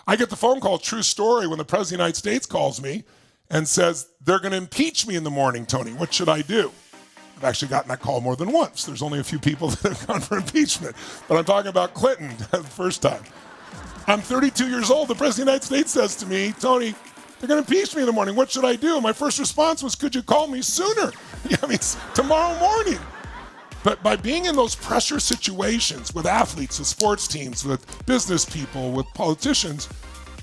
I get the phone call, true story, when the President of the United States calls me and says, they're going to impeach me in the morning, Tony. What should I do? I've actually gotten that call more than once. There's only a few people that have gone for impeachment. But I'm talking about Clinton the first time. I'm 32 years old. The President of the United States says to me, Tony, they're going to impeach me in the morning. What should I do? My first response was, could you call me sooner? I mean, tomorrow morning. But by being in those pressure situations with athletes, with sports teams, with business people, with politicians,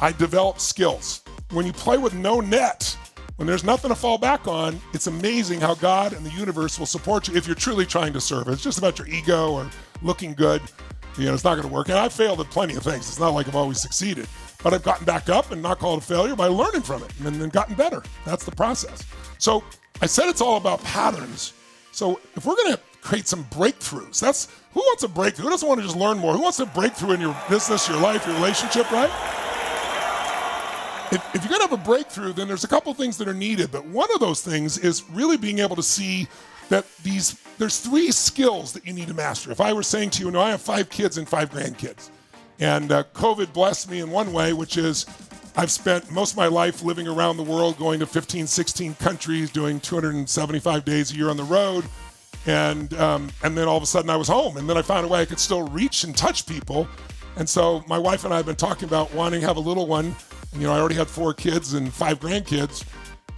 I developed skills. When you play with no net, when there's nothing to fall back on, it's amazing how God and the universe will support you if you're truly trying to serve. It's just about your ego or looking good. It's not going to work. And I've failed at plenty of things. It's not like I've always succeeded. But I've gotten back up and not called a failure by learning from it and then gotten better. That's the process. So I said it's all about patterns. So if we're going to create some breakthroughs, who wants a breakthrough? Who doesn't want to just learn more? Who wants a breakthrough in your business, your life, your relationship, right? If you're going to have a breakthrough, then there's a couple things that are needed. But one of those things is really being able to see that there's 3 skills that you need to master. If I were saying to you, I have 5 kids and 5 grandkids. And COVID blessed me in one way, which is I've spent most of my life living around the world, going to 15, 16 countries, doing 275 days a year on the road. And then all of a sudden I was home. And then I found a way I could still reach and touch people. And so my wife and I have been talking about wanting to have a little one. And, I already had 4 kids and 5 grandkids.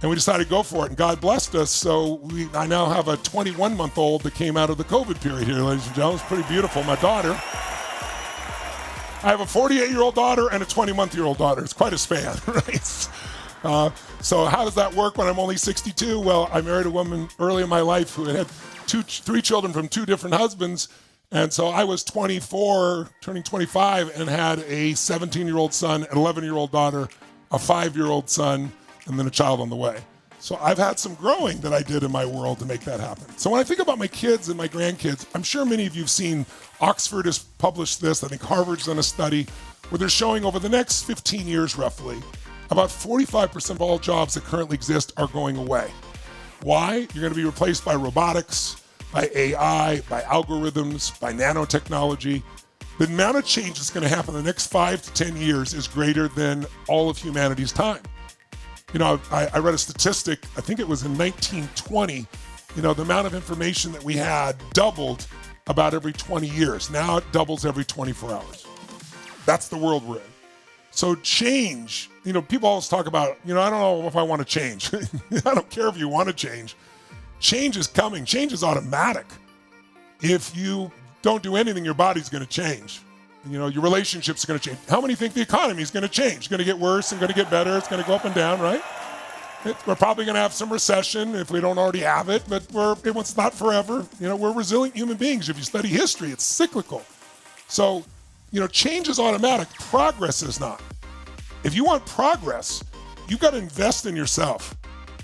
And we decided to go for it. And God blessed us. So I now have a 21-month-old that came out of the COVID period here, ladies and gentlemen. It's pretty beautiful. My daughter. I have a 48-year-old daughter and a 20-month-year-old daughter. It's quite a span, right? So how does that work when I'm only 62? Well, I married a woman early in my life who had 3 children from 2 different husbands. And so I was 24, turning 25, and had a 17-year-old son, an 11-year-old daughter, a 5-year-old son, and then a child on the way. So I've had some growing that I did in my world to make that happen. So when I think about my kids and my grandkids, I'm sure many of you have seen Oxford has published this. I think Harvard's done a study where they're showing over the next 15 years roughly, about 45% of all jobs that currently exist are going away. Why? You're going to be replaced by robotics, by AI, by algorithms, by nanotechnology. The amount of change that's going to happen in the next 5 to 10 years is greater than all of humanity's time. I read a statistic, I think it was in 1920, the amount of information that we had doubled about every 20 years. Now it doubles every 24 hours. That's the world we're in. So change, people always talk about, I don't know if I want to change. I don't care if you want to change. Change is coming. Change is automatic. If you don't do anything, your body's going to change. Your relationships are going to change. How many think the economy is going to change? It's going to get worse and going to get better. It's going to go up and down, right? We're probably going to have some recession if we don't already have it, but it's not forever. We're resilient human beings. If you study history, it's cyclical. So, change is automatic. Progress is not. If you want progress, you've got to invest in yourself.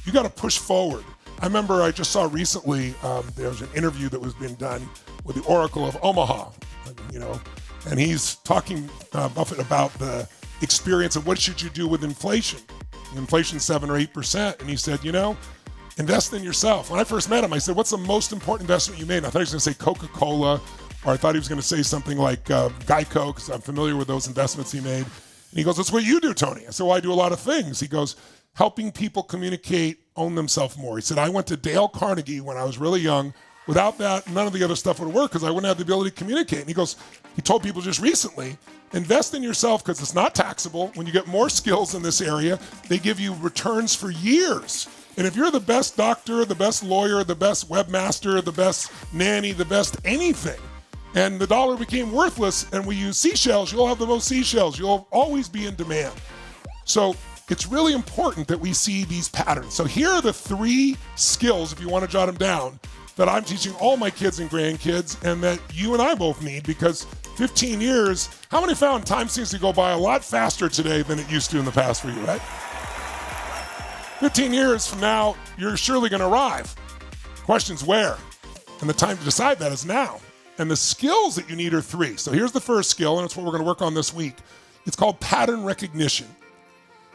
You got to push forward. I remember I just saw recently, there was an interview that was being done with the Oracle of Omaha, and he's talking, Buffett, about the experience of what should you do with inflation. Inflation's 7 or 8%. And he said, invest in yourself. When I first met him, I said, what's the most important investment you made? And I thought he was going to say Coca-Cola, or I thought he was going to say something like Geico, because I'm familiar with those investments he made. And he goes, that's what you do, Tony. I said, well, I do a lot of things. He goes, helping people communicate, own themselves more. He said, I went to Dale Carnegie when I was really young. Without that, none of the other stuff would work because I wouldn't have the ability to communicate. And he goes, he told people just recently, invest in yourself because it's not taxable. When you get more skills in this area, they give you returns for years. And if you're the best doctor, the best lawyer, the best webmaster, the best nanny, the best anything, and the dollar became worthless and we use seashells, you'll have the most seashells. You'll always be in demand. So it's really important that we see these patterns. So here are the 3 skills, if you want to jot them down, that I'm teaching all my kids and grandkids and that you and I both need, because 15 years, how many found time seems to go by a lot faster today than it used to in the past for you, right? 15 years from now, you're surely going to arrive. Question's where? And the time to decide that is now. And the skills that you need are 3. So here's the first skill, and it's what we're going to work on this week. It's called pattern recognition.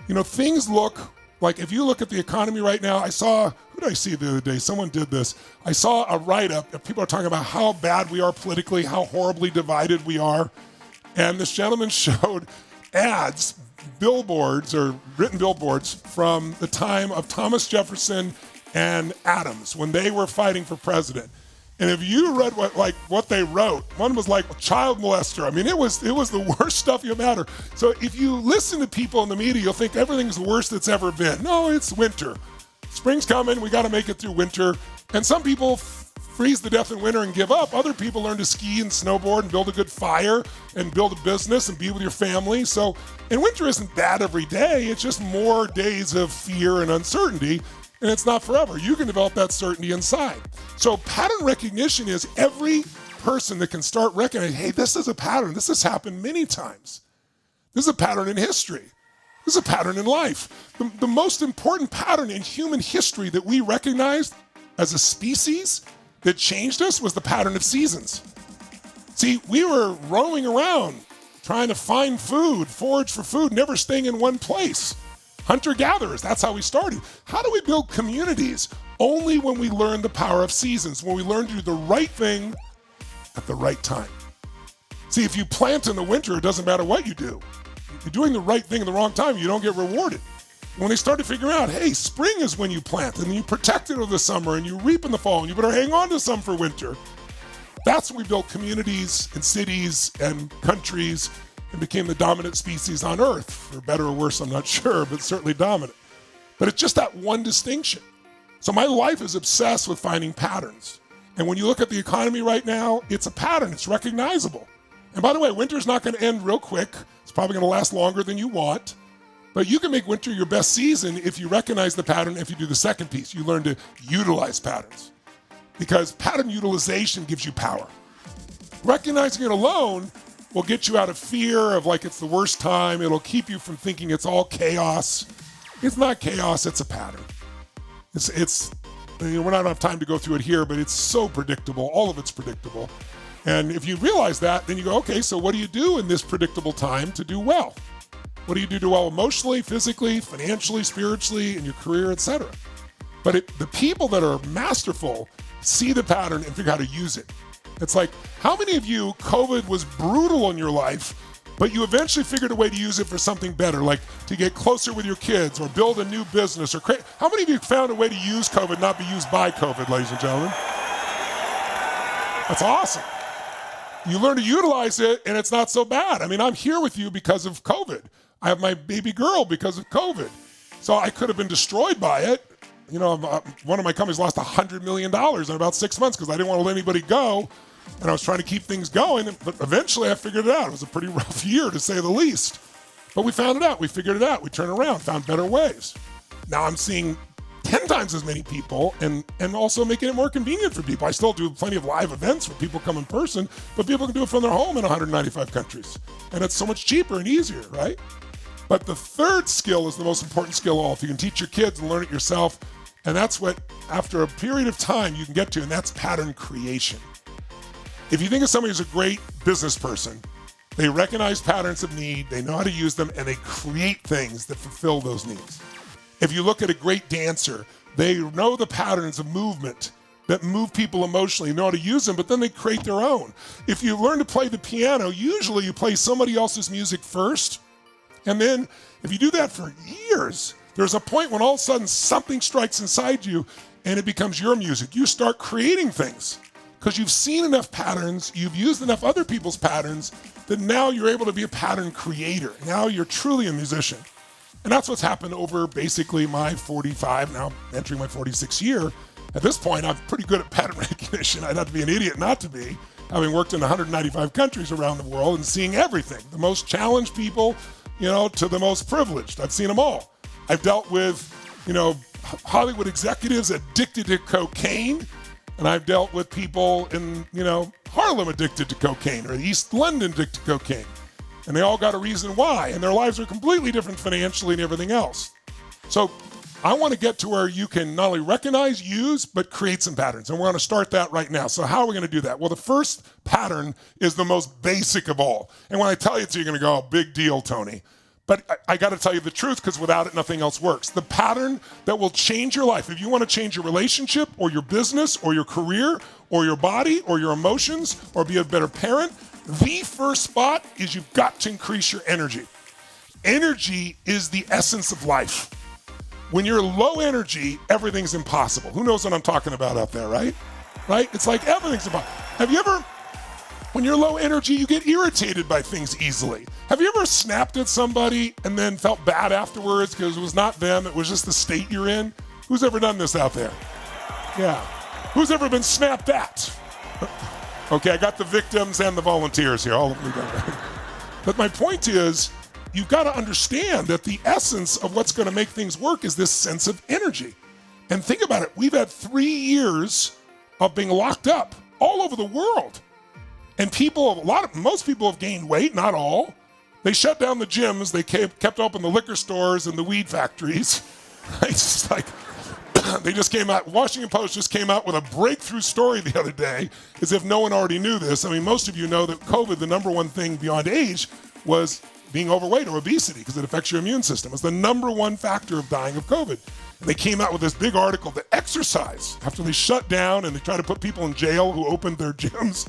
Things look like, if you look at the economy right now, who did I see the other day? Someone did this. I saw a write-up. People are talking about how bad we are politically, how horribly divided we are. And this gentleman showed ads, billboards or written billboards from the time of Thomas Jefferson and Adams when they were fighting for president. And if you read what they wrote, one was like child molester. I mean, it was the worst stuff you matter. So if you listen to people in the media, you'll think everything's the worst it's ever been. No, it's winter. Spring's coming. We got to make it through winter. And some people freeze to death in winter and give up. Other people learn to ski and snowboard and build a good fire and build a business and be with your family. So, and winter isn't bad every day. It's just more days of fear and uncertainty. And it's not forever. You can develop that certainty inside. So pattern recognition is every person that can start recognizing, hey, this is a pattern. This has happened many times. This is a pattern in history. This is a pattern in life. The most important pattern in human history that we recognized as a species that changed us was the pattern of seasons. See, we were roaming around trying to find food, forage for food, never staying in one place. Hunter-gatherers, that's how we started. How do we build communities? Only when we learn the power of seasons, when we learn to do the right thing at the right time. See, if you plant in the winter, it doesn't matter what you do. If you're doing the right thing in the wrong time, you don't get rewarded. When they started figuring out, hey, spring is when you plant, and you protect it over the summer, and you reap in the fall, and you better hang on to some for winter. That's when we built communities and cities and countries and became the dominant species on Earth. For better or worse, I'm not sure, but certainly dominant. But it's just that one distinction. So my life is obsessed with finding patterns. And when you look at the economy right now, it's a pattern. It's recognizable. And by the way, winter's not going to end real quick. It's probably going to last longer than you want. But you can make winter your best season if you recognize the pattern, if you do the second piece. You learn to utilize patterns. Because pattern utilization gives you power. Recognizing it alone will get you out of fear of like it's the worst time. It'll keep you from thinking it's all chaos. It's not chaos, it's a pattern. It's we're not enough time to go through it here, but it's so predictable. All of it's predictable. And if you realize that, then you go, okay, so what do you do in this predictable time to do well? What do you do well emotionally, physically, financially, spiritually, in your career, etc.? But the people that are masterful see the pattern and figure out how to use it. It's like, how many of you, COVID was brutal in your life, but you eventually figured a way to use it for something better, like to get closer with your kids or build a new business or create? How many of you found a way to use COVID, not be used by COVID, ladies and gentlemen? That's awesome. You learn to utilize it and it's not so bad. I mean, I'm here with you because of COVID. I have my baby girl because of COVID. So I could have been destroyed by it. You know, one of my companies lost $100 million in about 6 months because I didn't want to let anybody go. And I was trying to keep things going, but eventually I figured it out. It was a pretty rough year, to say the least. But we found it out. We figured it out. We turned around, found better ways. Now I'm seeing 10 times as many people and also making it more convenient for people. I still do plenty of live events where people come in person, but people can do it from their home in 195 countries. And it's so much cheaper and easier, right? But the third skill is the most important skill of all. If you can teach your kids and learn it yourself, and that's what, after a period of time, you can get to, and that's pattern creation. If you think of somebody who's a great business person, they recognize patterns of need, they know how to use them, and they create things that fulfill those needs. If you look at a great dancer, they know the patterns of movement that move people emotionally, know how to use them, but then they create their own. If you learn to play the piano, usually you play somebody else's music first, and then if you do that for years, there's a point when all of a sudden something strikes inside you and it becomes your music. You start creating things because you've seen enough patterns, you've used enough other people's patterns, that now you're able to be a pattern creator. Now you're truly a musician. And that's what's happened over basically my 45, now entering my 46th year. At this point, I'm pretty good at pattern recognition. I'd have to be an idiot not to be, having worked in 195 countries around the world and seeing everything. The most challenged people, to the most privileged. I've seen them all. I've dealt with, Hollywood executives addicted to cocaine, and I've dealt with people in, Harlem addicted to cocaine, or East London addicted to cocaine. And they all got a reason why, and their lives are completely different financially and everything else. So I want to get to where you can not only recognize, use, but create some patterns. And we're going to start that right now. So how are we going to do that? Well, the first pattern is the most basic of all. And when I tell you to, you're going to go, big deal, Tony. But I got to tell you the truth, because without it, nothing else works. The pattern that will change your life. If you want to change your relationship or your business or your career or your body or your emotions or be a better parent, the first spot is you've got to increase your energy. energy is the essence of life. When you're low energy, everything's impossible. Who knows what I'm talking about out there, right? Right? It's like everything's impossible. Have you ever, when you're low energy, you get irritated by things easily. Have you ever snapped at somebody and then felt bad afterwards because it was not them, it was just the state you're in? Who's ever done this out there? Yeah. Who's ever been snapped at? Okay, I got the victims and the volunteers here. All of them got it. But my point is, you've got to understand that the essence of what's going to make things work is this sense of energy. And think about it. We've had 3 years of being locked up all over the world. And most people have gained weight, not all. They shut down the gyms. They kept open the liquor stores and the weed factories. It's just like, they just came out, Washington Post just came out with a breakthrough story the other day, as if no one already knew this. I mean, most of you know that COVID, the number one thing beyond age, was being overweight or obesity, because it affects your immune system. It's the number one factor of dying of COVID. And they came out with this big article that exercise, after they shut down and they tried to put people in jail who opened their gyms,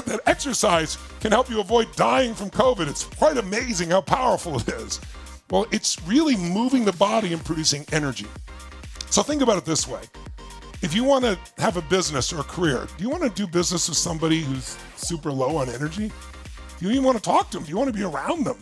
that exercise can help you avoid dying from COVID. It's quite amazing how powerful it is. Well, it's really moving the body and producing energy. So think about it this way. If you want to have a business or a career, do you want to do business with somebody who's super low on energy? Do you even want to talk to them? Do you want to be around them?